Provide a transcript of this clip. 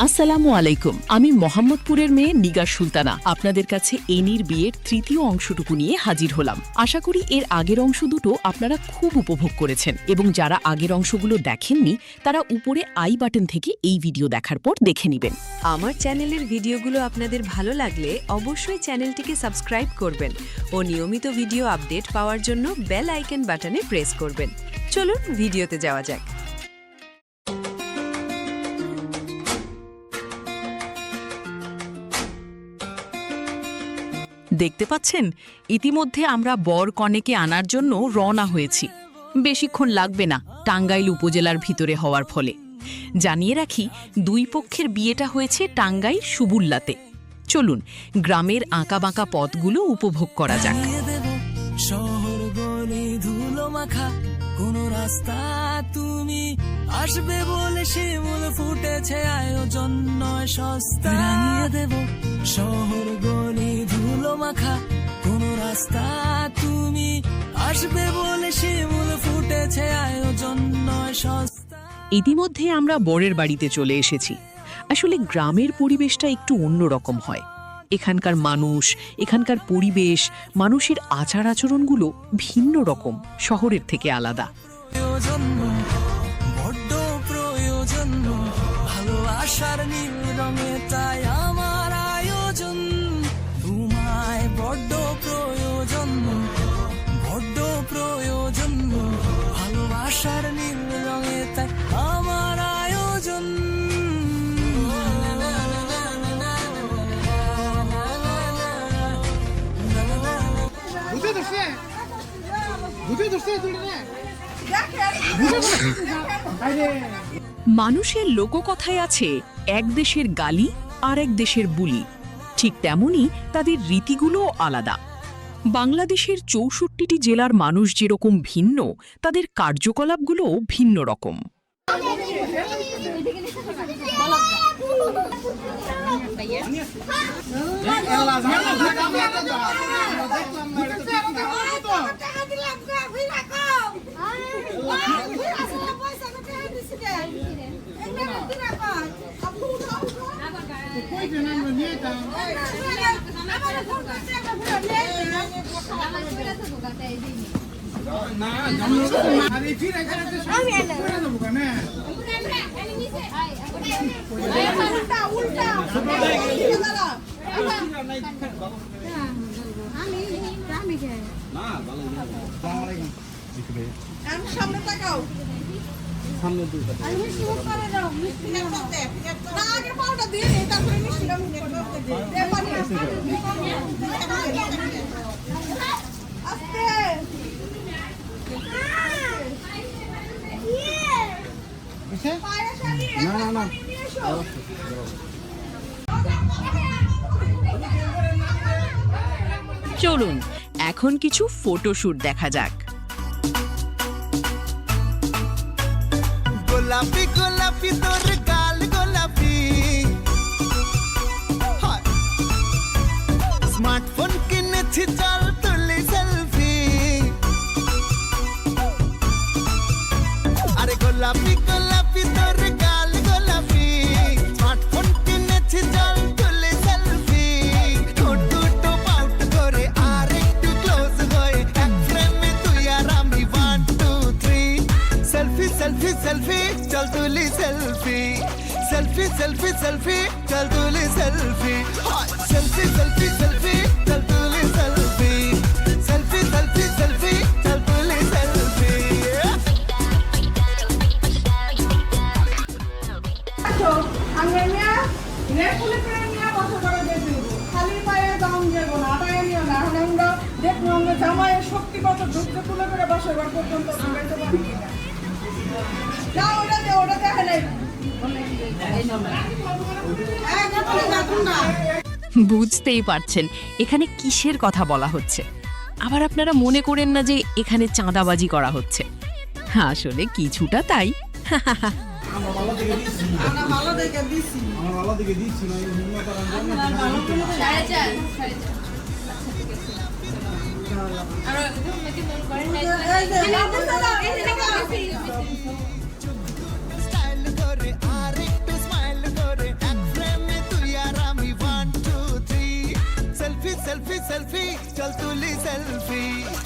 আসসালামু আলাইকুম। আমি মোহাম্মদপুরের মেয়ে নিগার সুলতানা আপনাদের কাছে এনির বিয়ের তৃতীয় অংশটুকু নিয়ে হাজির হলাম। আশা করি এর আগের অংশ দুটো আপনারা খুব উপভোগ করেছেন এবং যারা আগের অংশগুলো দেখেননি তারা উপরে আই বাটন থেকে এই ভিডিও দেখার পর দেখে নেবেন। আমার চ্যানেলের ভিডিওগুলো আপনাদের ভালো লাগলে অবশ্যই চ্যানেলটিকে সাবস্ক্রাইব করবেন ও নিয়মিত ভিডিও আপডেট পাওয়ার জন্য বেল আইকন বাটনে প্রেস করবেন। চলুন ভিডিওতে যাওয়া যাক। দেখতে পাচ্ছেন, ইতিমধ্যে আমরা বর কনেকে আনার জন্য রওনা হয়েছি। বেশিক্ষণ লাগবে না টাঙ্গাইল উপজেলার ভিতরে হওয়ার ফলে। জানিয়ে রাখি, দুই পক্ষের বিয়েটা হয়েছে টাঙ্গাইল সুবুল্লাতে। চলুন গ্রামের আঁকাবাঁকা পথগুলো উপভোগ করা যাক। শহর গলি ধুলো মাখা কোন রাস্তা তুমি আসবে বলে শিমুল ফুটেছে, আয়োজন নয় সস্তা। রাঙিয়ে দেব শহর গলি ধুলো মাখা কোন রাস্তা তুমি আসবে বলে শিমুল ফুটেছে, আয়োজন নয় সস্তা। ইতিমধ্যে আমরা বরের বাড়িতে চলে এসেছি। আসলে গ্রামের পরিবেশটা একটু অন্যরকম হয়। এখানকার মানুষ, এখানকার পরিবেশ, মানুষের আচার আচরণগুলো ভিন্ন রকম, শহরের থেকে আলাদা। বড্ড প্রয়োজন ভালোবাসার নীল রঙে, তাই আমার আয়োজন। তোমায় বড্ড প্রয়োজন, বড্ড প্রয়োজন ভালোবাসার নীল রঙে, তাই আমার আয়োজন। মানুষের লোককথায় আছে, এক দেশের গালি আর এক দেশের বুলি। ঠিক তেমনি তাদের রীতিগুলোও আলাদা। বাংলাদেশের ৬৪টি জেলার মানুষ যেরকম ভিন্ন, তাদের কার্যকলাপগুলোও ভিন্ন রকম। সামনে তাকাও, সামনে দুই আমি মিষ্টি মুখ করে দাও, মিষ্টি না আগে পাউডার দিয়ে নে, তারপরে মিষ্টিটা মুখ করে দাও। দে পানি আস্তে না না না। চলুন এখন কিছু ফটোশুট দেখা যাক। গোলাপি গোলাপি তোর গাল গোলাপি, স্মার্টফোন কিনেছি চল তুলি সেলফি। আরে গোলাপি গোলাপি তোর গাল গোলাপি, স্মার্টফোন কিনেছি চল তুলি সেলফি। ঠোঁট দুটো পাউট করে আর একটু ক্লোজ হয়ে এক ফ্রেমে তুই আর আমি 1 2 3 সেলফি সেলফি সেলফি চল তুলি সেলফি। সেলফি সেলফি সেলফি চল তুলি সেলফি। সেলফি সেলফি সেলফি চল তুলি সেলফি। সেলফি সেলফি সেলফি চল তুলি সেলফি। জামাইয়ের শক্তি কত যুদ্ধ তুলে করে বাসার ঘর পর্যন্ত ওটা দেখে নেই। বুঝতেই পারছেন এখানে কিসের কথা বলা হচ্ছে। আবার আপনারা মনে করেন না যে এখানে চাঁদাবাজি করা হচ্ছে। আসলে কিছুটা তাই। স্টাইল করে আর একটু স্মাইল করে এক সেলফি